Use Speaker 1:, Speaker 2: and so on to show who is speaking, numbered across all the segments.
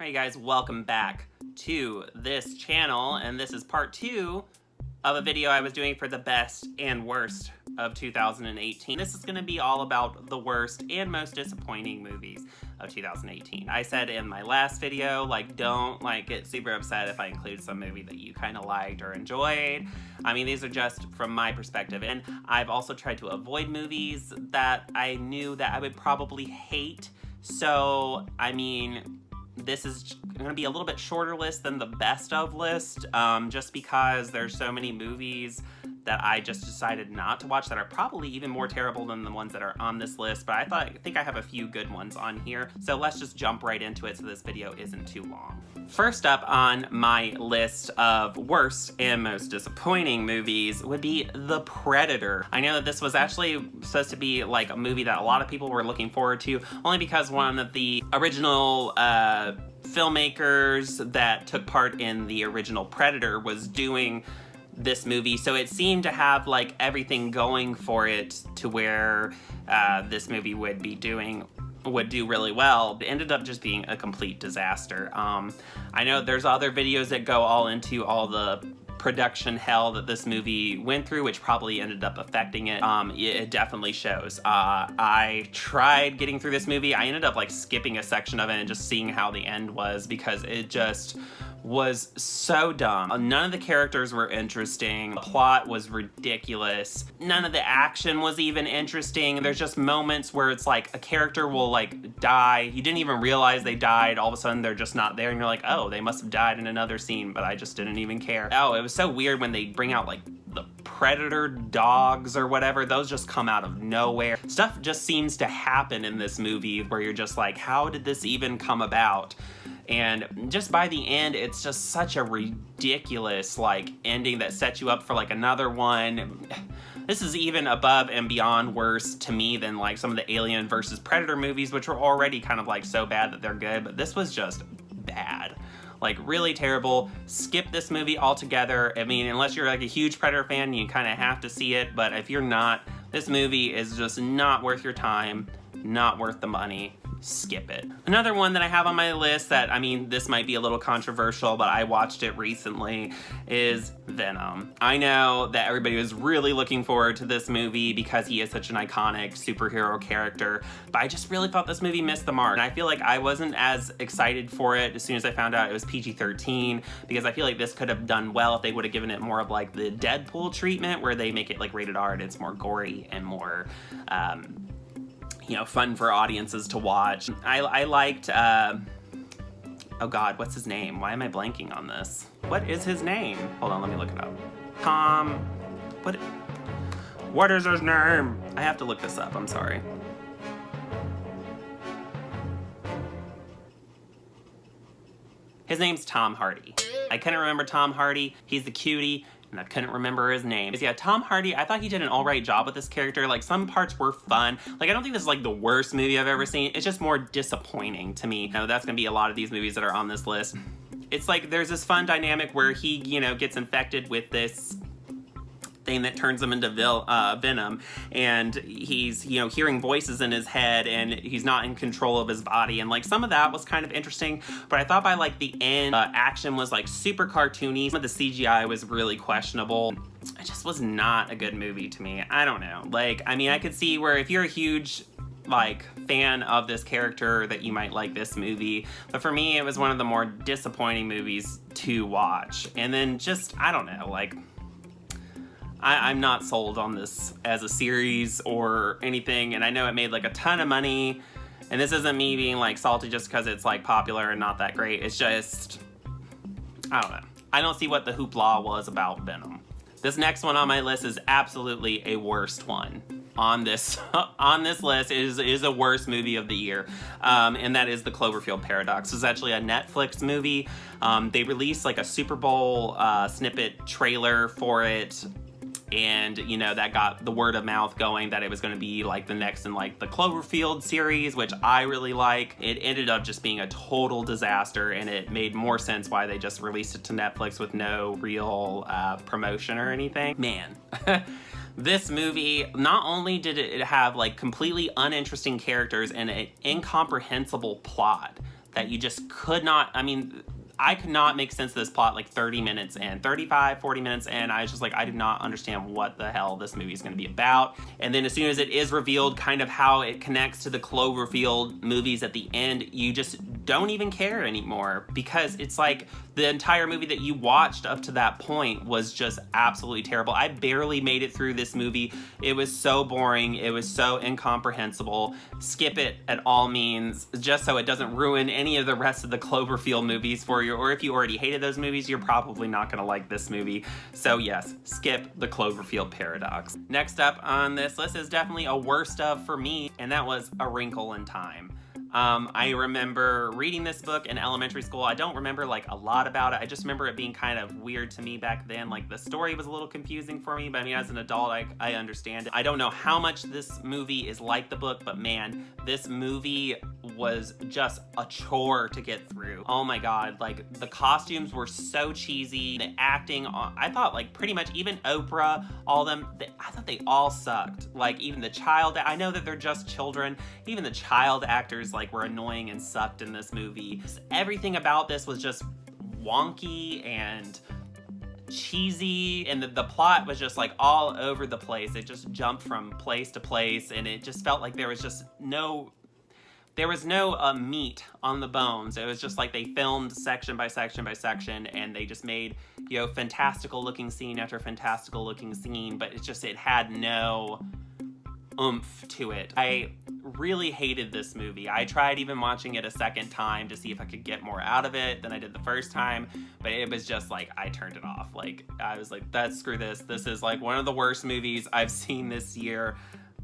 Speaker 1: Alright guys, welcome back to this channel, and this is part 2 of a video I was doing for the best and worst of 2018. This is going to be all about the worst and most disappointing movies of 2018. I said in my last video, don't get super upset if I include some movie that you kind of liked or enjoyed. I mean, these are just from my perspective, and I've also tried to avoid movies that I knew that I would probably hate. So, I mean, this is going to be a little bit shorter list than the best of list, just because there's so many movies that I just decided not to watch that are probably even more terrible than the ones that are on this list, but I think I have a few good ones on here, so let's just jump right into it so this video isn't too long. First up on my list of worst and most disappointing movies would be The Predator. I know that this was actually supposed to be like a movie that a lot of people were looking forward to, only because one of the original filmmakers that took part in the original Predator was doing this movie, so it seemed to have like everything going for it to where this movie would do really well. It ended up just being a complete disaster. I know there's other videos that go all into all the production hell that this movie went through, which probably ended up affecting it. It definitely shows. I tried getting through this movie. I ended up skipping a section of it and just seeing how the end was, because it just was so dumb. None of the characters were interesting. The plot was ridiculous. None of the action was even interesting. There's just moments where it's like a character will die. You didn't even realize they died. All of a sudden they're just not there and you're like, oh, they must have died in another scene, but I just didn't even care. Oh, it was so weird when they bring out the predator dogs or whatever. Those just come out of nowhere. Stuff just seems to happen in this movie where you're just like, how did this even come about? And just by the end, it's just such a ridiculous ending that sets you up for another one. This is even above and beyond worse to me than some of the Alien versus Predator movies, which were already kind of so bad that they're good, but this was just bad. Really terrible. Skip this movie altogether. I mean, unless you're a huge Predator fan, you kind of have to see it, but if you're not, this movie is just not worth your time, not worth the money. Skip it. Another one that I have on my list that, I mean, this might be a little controversial, but I watched it recently, is Venom. I know that everybody was really looking forward to this movie because he is such an iconic superhero character, but I just really thought this movie missed the mark. And I feel like I wasn't as excited for it as soon as I found out it was PG-13, because I feel like this could have done well if they would have given it more of the Deadpool treatment, where they make it rated R and it's more gory and more fun for audiences to watch. I liked, oh God, what's his name? Why am I blanking on this? What is his name? Hold on, let me look it up. What is his name? I have to look this up, I'm sorry. His name's Tom Hardy. I couldn't remember Tom Hardy. He's the cutie, and I couldn't remember his name. Yeah, Tom Hardy, I thought he did an alright job with this character. Some parts were fun. I don't think this is the worst movie I've ever seen. It's just more disappointing to me. That's gonna be a lot of these movies that are on this list. It's there's this fun dynamic where he, gets infected with this thing that turns him into Venom, and he's hearing voices in his head, and he's not in control of his body, and some of that was kind of interesting, but I thought by the end, action was super cartoony. Some of the CGI was really questionable. It just was not a good movie to me. I don't know, I mean, I could see where if you're a huge fan of this character that you might like this movie, but for me it was one of the more disappointing movies to watch. And then just, I don't know, I'm not sold on this as a series or anything, and I know it made a ton of money, and this isn't me being salty just because it's popular and not that great. It's just, I don't know. I don't see what the hoopla was about Venom. This next one on my list is absolutely a worst one on this list. Is a worst movie of the year, and that is The Cloverfield Paradox. It's actually a Netflix movie. They released a Super Bowl snippet trailer for it, and that got the word of mouth going that it was going to be the next in the Cloverfield series, which I really like. It ended up just being a total disaster, and it made more sense why they just released it to Netflix with no real promotion or anything. Man. This movie, not only did it have completely uninteresting characters and an incomprehensible plot, that you just could not, I mean, I could not make sense of this plot like 30 minutes in, 35, 40 minutes in. I was just like, I do not understand what the hell this movie is going to be about. And then as soon as it is revealed kind of how it connects to the Cloverfield movies at the end, you just don't even care anymore, because it's like the entire movie that you watched up to that point was just absolutely terrible. I barely made it through this movie. It was so boring. It was so incomprehensible. Skip it at all means, just so it doesn't ruin any of the rest of the Cloverfield movies for you. Or if you already hated those movies, you're probably not going to like this movie. So yes, skip the Cloverfield paradox. Next up on this list is definitely a worst of for me, and that was A Wrinkle in Time. I remember reading this book in elementary school. I don't remember like a lot about it. I just remember it being kind of weird to me back then. Like the story was a little confusing for me, but I mean, as an adult, I understand it. I don't know how much this movie is like the book, but man, this movie was just a chore to get through. Oh my God, like the costumes were so cheesy. The acting, I thought like pretty much even Oprah, all of them, I thought they all sucked. Like even the child, I know that they're just children, even the child actors like were annoying and sucked in this movie. Everything about this was just wonky and cheesy, and the plot was just like all over the place. It just jumped from place to place, and it just felt like there was no meat on the bones. It was just like they filmed section by section by section, and they just made, you know, fantastical looking scene after fantastical looking scene, but it had no oomph to it. I really hated this movie. I tried even watching it a second time to see if I could get more out of it than I did the first time, but it was just like, I turned it off. Like, I was like, screw this. This is like one of the worst movies I've seen this year.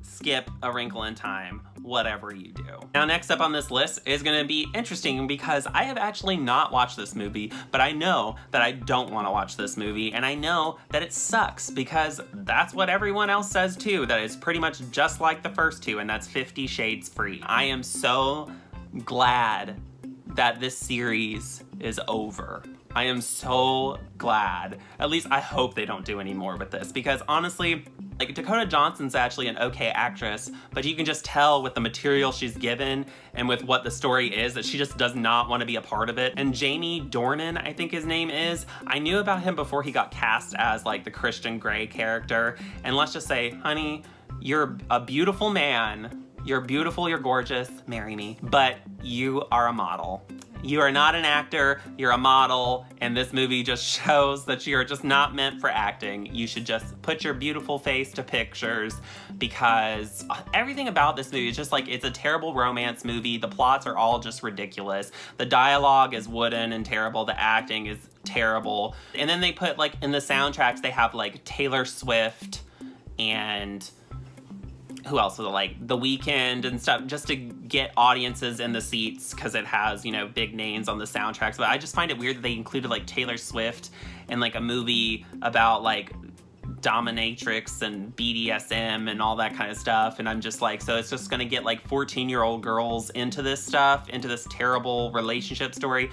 Speaker 1: Skip A Wrinkle in Time, whatever you do. Now, next up on this list is going to be interesting because I have actually not watched this movie, but I know that I don't want to watch this movie, and I know that it sucks because that's what everyone else says too, that it's pretty much just like the first two, and that's 50 Shades Freed. I am so glad that this series is over. I am so glad. At least I hope they don't do any more with this, because honestly, like Dakota Johnson's actually an okay actress, but you can just tell with the material she's given and with what the story is that she just does not want to be a part of it. And Jamie Dornan, I think his name is, I knew about him before he got cast as like the Christian Grey character. And let's just say, honey, you're a beautiful man. You're beautiful, you're gorgeous, marry me. But you are a model. You are not an actor, you're a model, and this movie just shows that you're just not meant for acting. You should just put your beautiful face to pictures, because everything about this movie is just like, it's a terrible romance movie. The plots are all just ridiculous. The dialogue is wooden and terrible. The acting is terrible. And then they put like in the soundtracks, they have like Taylor Swift and who else was it, like The Weeknd and stuff, just to get audiences in the seats because it has, you know, big names on the soundtracks. But I just find it weird that they included like Taylor Swift in like a movie about like dominatrix and BDSM and all that kind of stuff. And I'm just like, so it's just gonna get like 14-year-old girls into this stuff, into this terrible relationship story.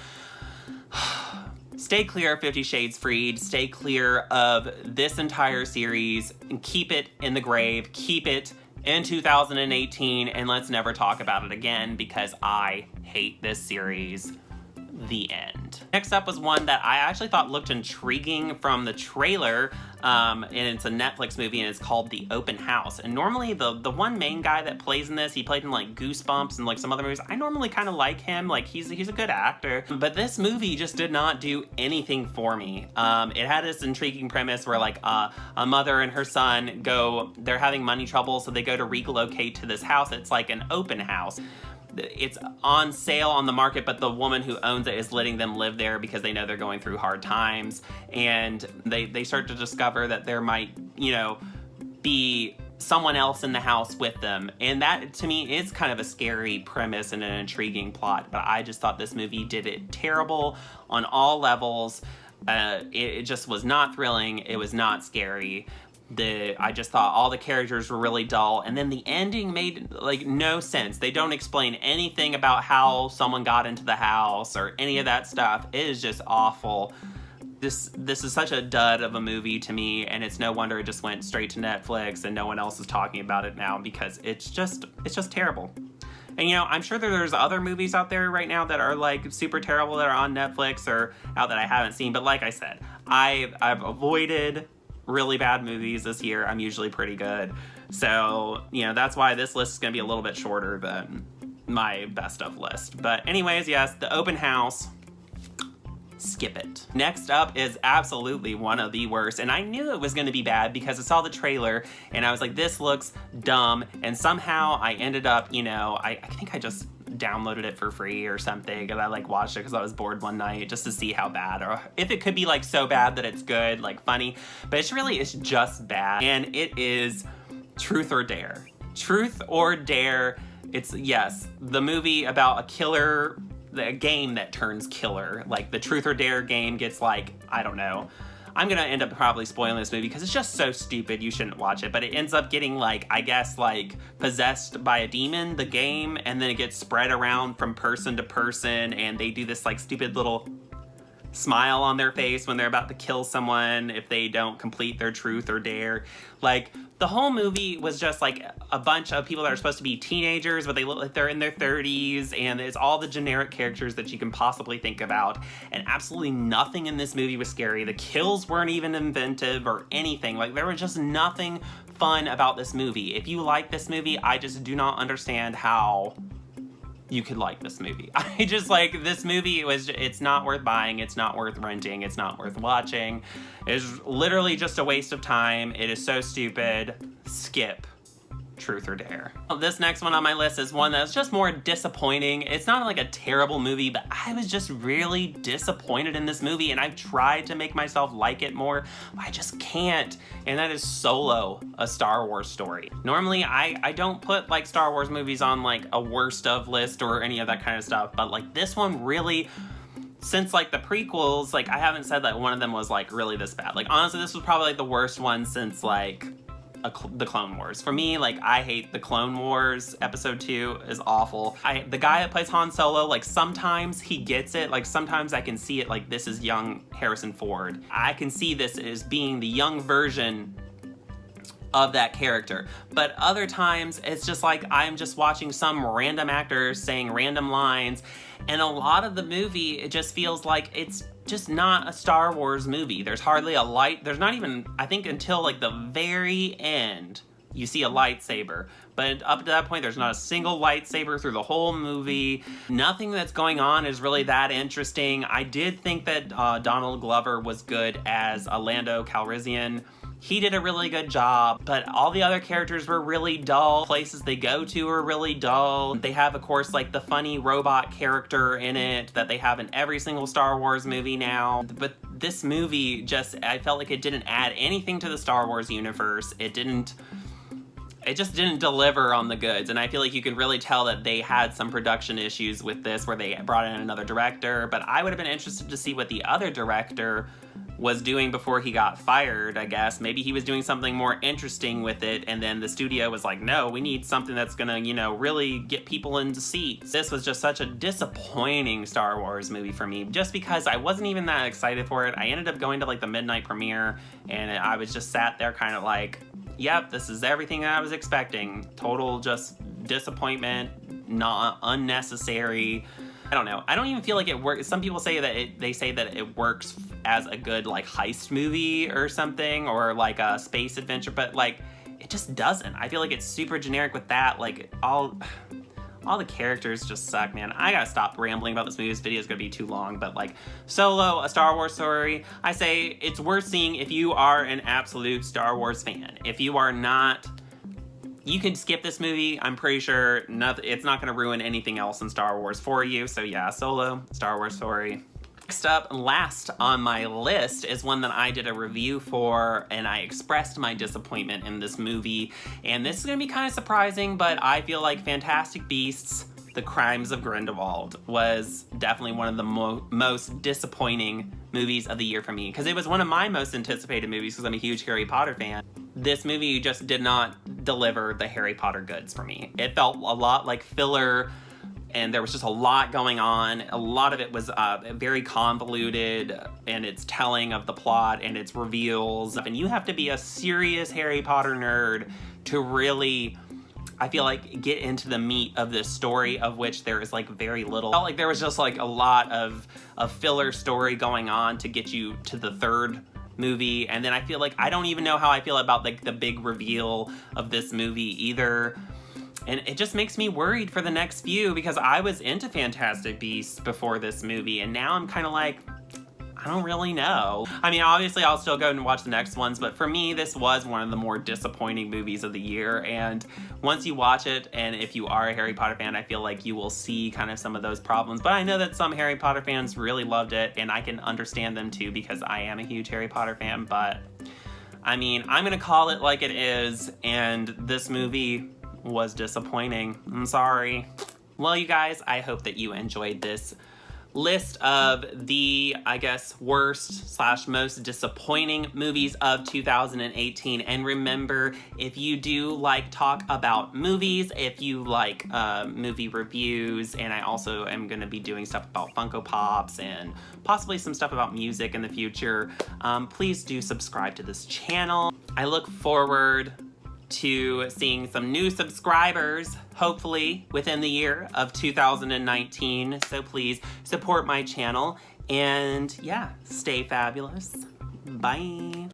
Speaker 1: Stay clear of 50 Shades Freed. Stay clear of this entire series and keep it in the grave. Keep it in 2018, and let's never talk about it again because I hate this series. The end. Next up was one that I actually thought looked intriguing from the trailer, and it's a Netflix movie, and it's called The Open House. And normally the one main guy that plays in this, he played in like Goosebumps and like some other movies. I normally kind of like him, like he's a good actor, but this movie just did not do anything for me. It had this intriguing premise where like a mother and her son they're having money trouble, so they go to relocate to this house. It's like an open house. It's on sale on the market, but the woman who owns it is letting them live there because they know they're going through hard times. And they start to discover that there might, you know, be someone else in the house with them. And that, to me, is kind of a scary premise and an intriguing plot. But I just thought this movie did it terrible on all levels. It just was not thrilling. It was not scary. I just thought all the characters were really dull, and then the ending made like no sense. They don't explain anything about how someone got into the house or any of that stuff. It is just awful. This is such a dud of a movie to me, and it's no wonder it just went straight to Netflix and no one else is talking about it now because it's just terrible. And you know, I'm sure that there's other movies out there right now that are like super terrible that are on Netflix or out that I haven't seen. But like I said, I've avoided really bad movies this year. I'm usually pretty good. So, you know, that's why this list is going to be a little bit shorter than my best of list. But anyways, yes, The Open House. Skip it. Next up is absolutely one of the worst, and I knew it was going to be bad because I saw the trailer and I was like, this looks dumb, and somehow I ended up, you know, I think I just downloaded it for free or something, and I like watched it because I was bored one night just to see how bad, or if it could be like so bad that it's good, like funny, but it's just bad. And it is Truth or Dare. Truth or Dare. It's, yes, the movie about a killer, the game that turns killer. Like the Truth or Dare game gets like, I don't know. I'm gonna end up probably spoiling this movie because it's just so stupid you shouldn't watch it, but it ends up getting like, I guess like possessed by a demon, the game, and then it gets spread around from person to person, and they do this like stupid little smile on their face when they're about to kill someone if they don't complete their Truth or Dare. Like, the whole movie was just like a bunch of people that are supposed to be teenagers, but they look like they're in their 30s, and it's all the generic characters that you can possibly think about, and absolutely nothing in this movie was scary. The kills weren't even inventive or anything. Like, there was just nothing fun about this movie. If you like this movie, I just do not understand how you could like this movie. I just like this movie. It's not worth buying. It's not worth renting. It's not worth watching. It's literally just a waste of time. It is so stupid. Skip Truth or Dare. This next one on my list is one that's just more disappointing. It's not like a terrible movie, but I was just really disappointed in this movie, and I've tried to make myself like it more. I just can't. And that is Solo, a Star Wars story. Normally, I don't put like Star Wars movies on like a worst of list or any of that kind of stuff, but like this one really, since like the prequels, like I haven't said that one of them was like really this bad. Like honestly, this was probably like the worst one since like the Clone Wars. For me, like, I hate the Clone Wars. Episode 2 is awful. The guy that plays Han Solo, like, sometimes he gets it. Like, sometimes I can see it, like, this is young Harrison Ford. I can see this as being the young version of that character. But other times, it's just like I'm just watching some random actor saying random lines, and a lot of the movie, it just feels like it's just not a Star Wars movie. There's hardly a light. There's not even, I think until like the very end, you see a lightsaber. But up to that point, there's not a single lightsaber through the whole movie. Nothing that's going on is really that interesting. I did think that Donald Glover was good as Lando Calrissian. He did a really good job, but all the other characters were really dull. Places they go to are really dull. They have, of course, like the funny robot character in it that they have in every single Star Wars movie now. But this movie just, I felt like it didn't add anything to the Star Wars universe. It just didn't deliver on the goods, and I feel like you could really tell that they had some production issues with this where they brought in another director, but I would have been interested to see what the other director was doing before he got fired, I guess. Maybe he was doing something more interesting with it, and then the studio was like, no, we need something that's gonna, you know, really get people into seats. This was just such a disappointing Star Wars movie for me, just because I wasn't even that excited for it. I ended up going to like the midnight premiere, and I was just sat there kind of like, yep, this is everything that I was expecting. Total just disappointment, not unnecessary. I don't know. I don't even feel like it works. Some people say that they say that it works as a good like heist movie or something, or like a space adventure, but like it just doesn't. I feel like it's super generic with that. Like all the characters just suck, man. I gotta stop rambling about this movie. This video is gonna be too long, but like Solo, a Star Wars story, I say it's worth seeing if you are an absolute Star Wars fan. If you are not, you can skip this movie. I'm pretty sure it's not gonna ruin anything else in Star Wars for you. So yeah, Solo, Star Wars story. Next up, last on my list, is one that I did a review for, and I expressed my disappointment in this movie. And this is gonna be kind of surprising, but I feel like Fantastic Beasts: The Crimes of Grindelwald was definitely one of the most disappointing movies of the year for me, because it was one of my most anticipated movies because I'm a huge Harry Potter fan. This movie just did not deliver the Harry Potter goods for me. It felt a lot like filler, and there was just a lot going on. A lot of it was very convoluted in its telling of the plot and its reveals. And you have to be a serious Harry Potter nerd to really I feel like, get into the meat of this story, of which there is like very little. I felt like there was just like a lot of filler story going on to get you to the third movie, and then I feel like I don't even know how I feel about like the big reveal of this movie either. And it just makes me worried for the next few, because I was into Fantastic Beasts before this movie, and now I'm kind of like, I don't really know. I mean, obviously I'll still go and watch the next ones, but for me, this was one of the more disappointing movies of the year. And once you watch it, and if you are a Harry Potter fan, I feel like you will see kind of some of those problems. But I know that some Harry Potter fans really loved it, and I can understand them too, because I am a huge Harry Potter fan. But I mean, I'm gonna call it like it is, and this movie was disappointing. I'm sorry. Well, you guys, I hope that you enjoyed this list of the, I guess, worst / most disappointing movies of 2018. And remember, if you do like talk about movies, if you like movie reviews, and I also am going to be doing stuff about Funko Pops and possibly some stuff about music in the future, please do subscribe to this channel. I look forward to seeing some new subscribers, hopefully within the year of 2019. So please support my channel, and yeah, stay fabulous. Bye.